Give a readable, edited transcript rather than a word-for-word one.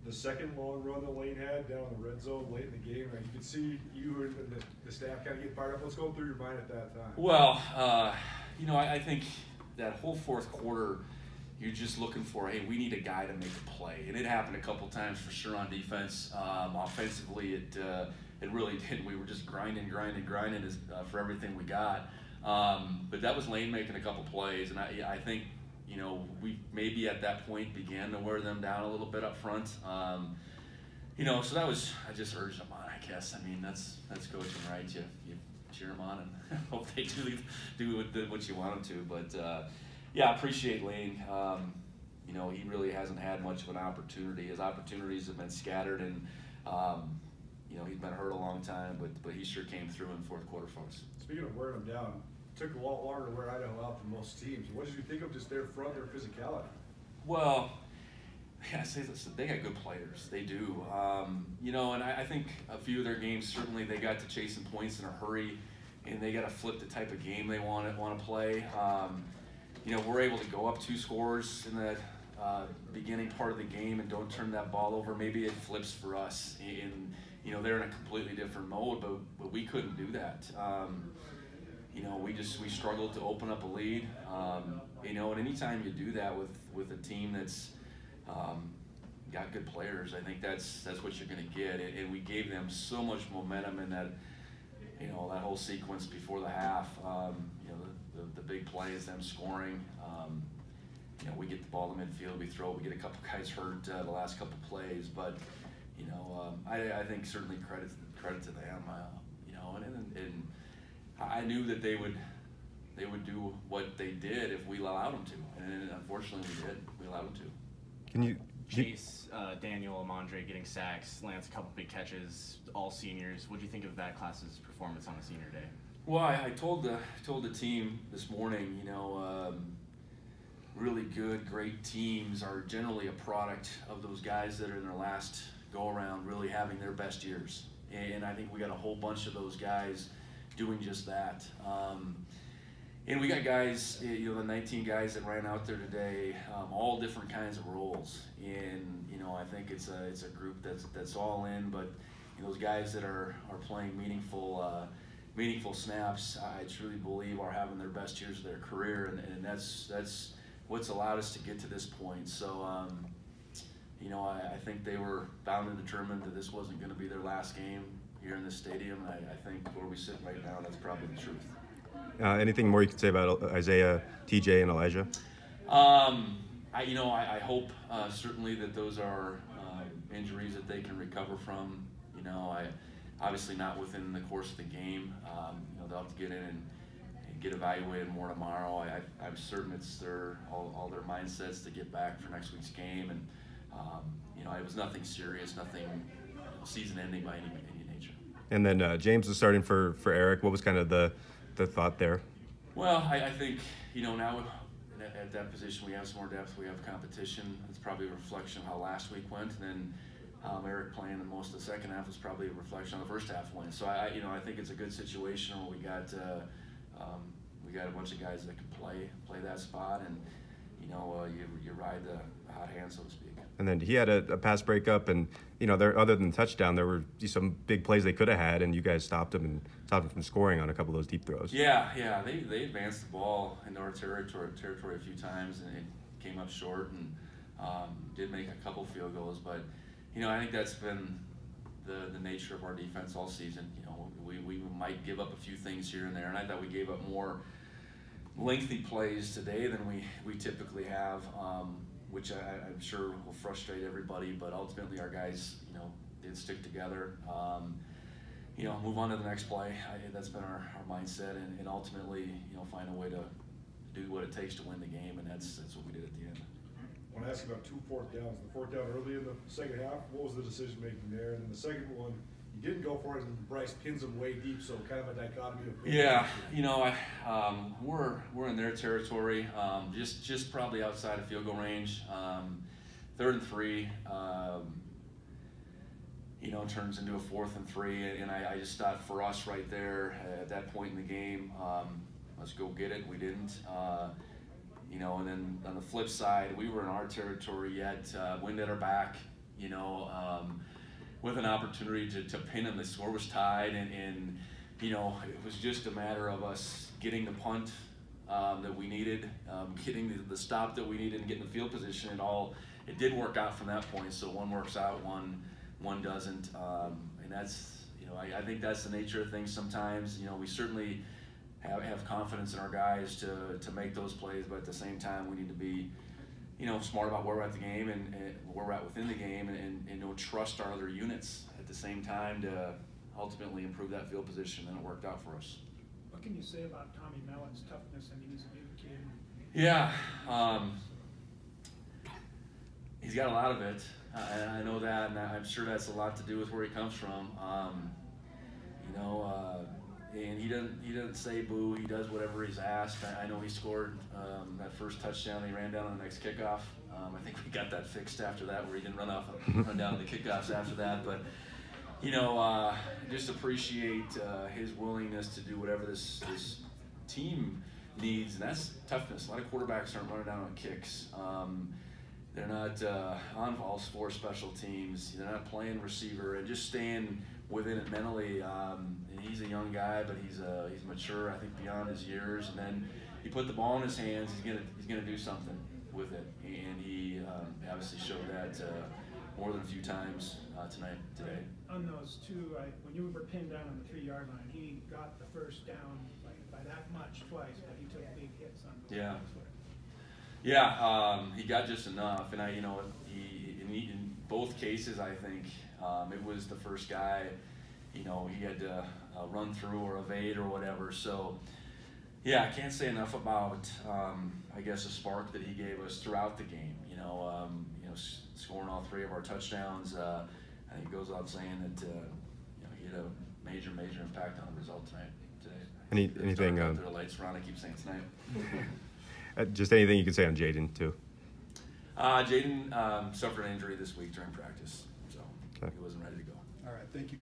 the second long run that Lane had down in the red zone late in the game, you could see you and the staff kind of get fired up. What's going through your mind at that time? Well, I think that whole fourth quarter, you're just looking for, hey, we need a guy to make a play. And it happened a couple times for sure on defense. Offensively, it really did. We were just grinding for everything we got. But that was Lane making a couple plays. And I think, we maybe at that point began to wear them down a little bit up front. So that was, I just urged them on, I guess. I mean, that's coaching, right? You cheer them on and hope they do what you want them to. But, I appreciate Lane. He really hasn't had much of an opportunity. His opportunities have been scattered, and he's been hurt a long time. But he sure came through in the fourth quarter for us. Speaking of wearing them down, it took a lot longer to wear Idaho out than most teams. What did you think of just their front, their physicality? Well, they got good players. They do. And I think a few of their games certainly they got to chasing points in a hurry, and they got to flip the type of game they want to play. We're able to go up 2 scores in the beginning part of the game and don't turn that ball over. Maybe it flips for us, and they're in a completely different mode, but we couldn't do that. We struggled to open up a lead. And anytime you do that with a team that's got good players, I think that's what you're going to get. And we gave them so much momentum in that that whole sequence before the half. The big plays, them scoring. We get the ball in midfield, we throw, we get a couple guys hurt the last couple plays, but I think certainly credit to them. And I knew that they would do what they did if we allowed them to, and unfortunately we did. We allowed them to. Can you? Chase, Daniel, Amandre getting sacks, Lance a couple big catches, all seniors. What do you think of that class's performance on a senior day? Well, I told the team this morning, really good, great teams are generally a product of those guys that are in their last go-around really having their best years. And I think we got a whole bunch of those guys doing just that. And we got guys, the 19 guys that ran out there today, all different kinds of roles. And, I think it's a group that's all in, but those guys that are playing meaningful snaps, I truly believe are having their best years of their career, and that's what's allowed us to get to this point. So, I think they were bound and determined that this wasn't going to be their last game here in this stadium. I think where we sit right now, that's probably the truth. Anything more you could say about Isaiah, TJ, and Elijah? I hope certainly that those are injuries that they can recover from. Obviously not within the course of the game. They'll have to get in and get evaluated more tomorrow. I'm certain it's all their mindsets to get back for next week's game. And it was nothing serious, nothing season-ending by any nature. And then James was starting for Eric. What was kind of the thought there? Well, I think now at that position we have some more depth. We have competition. It's probably a reflection of how last week went, and then Eric playing in most of the second half was probably a reflection on the first half win. So I think it's a good situation where we got a bunch of guys that can play that spot, and you ride the hot hand, so to speak. And then he had a pass breakup, and there, other than the touchdown, there were some big plays they could have had, and you guys stopped him from scoring on a couple of those deep throws. Yeah, they advanced the ball into our territory a few times, and it came up short, and did make a couple field goals, but I think that's been the nature of our defense all season. We might give up a few things here and there, and I thought we gave up more lengthy plays today than we typically have, which I'm sure will frustrate everybody, but ultimately our guys, did stick together. Move on to the next play. That's been our mindset, and ultimately, find a way to do what it takes to win the game, and that's what we did at the end. I want to ask you about 2 fourth downs. The fourth down early in the second half, what was the decision making there? And then the second one, you didn't go for it, and Bryce pins him way deep, so kind of a dichotomy of. Yeah, we're in their territory, just probably outside of field goal range. 3rd and 3, turns into a 4th and 3, and I just thought for us right there at that point in the game, let's go get it. We didn't. And then on the flip side, we were in our territory yet, wind at our back, you know, with an opportunity to pin him. The score was tied, and you know, it was just a matter of us getting the punt that we needed, getting the stop that we needed, and getting the field position. It did work out from that point. So one works out, one doesn't, and that's, you know, I think that's the nature of things. Sometimes, you know, we certainly have confidence in our guys to make those plays, but at the same time, we need to be, you know, smart about where we're at the game and where we're at within the game, and you know, trust our other units at the same time to ultimately improve that field position, and it worked out for us. What can you say about Tommy Mellon's toughness? I mean, he's a big kid. Yeah, he's got a lot of it. I know that, and I'm sure that's a lot to do with where he comes from. You know, and he doesn't say boo. He does whatever he's asked. I know he scored that first touchdown. He ran down on the next kickoff. I think we got that fixed after that, where he didn't run down on the kickoffs after that. But you know, just appreciate his willingness to do whatever this team needs, and that's toughness. A lot of quarterbacks aren't running down on kicks. They're not on all four special teams. They're not playing receiver, and just staying within it mentally. And he's a young guy, but he's mature, I think, beyond his years. And then you put the ball in his hands, he's gonna do something with it, and he obviously showed that more than a few times today. On those two, when you were pinned down on the 3-yard line, he got the first down by that much twice, but he took big hits on those. Yeah. Yeah, he got just enough, and you know, in both cases, I think it was the first guy, you know, he had to run through or evade or whatever. So, yeah, I can't say enough about, I guess, the spark that he gave us throughout the game. You know, scoring all 3 of our touchdowns. I think it goes without saying that you know, he had a major impact on the result today. Anything? The lights were on. I keep saying tonight. Just anything you can say on Jaden too. Jaden suffered an injury this week during practice, so he wasn't ready to go. All right, thank you.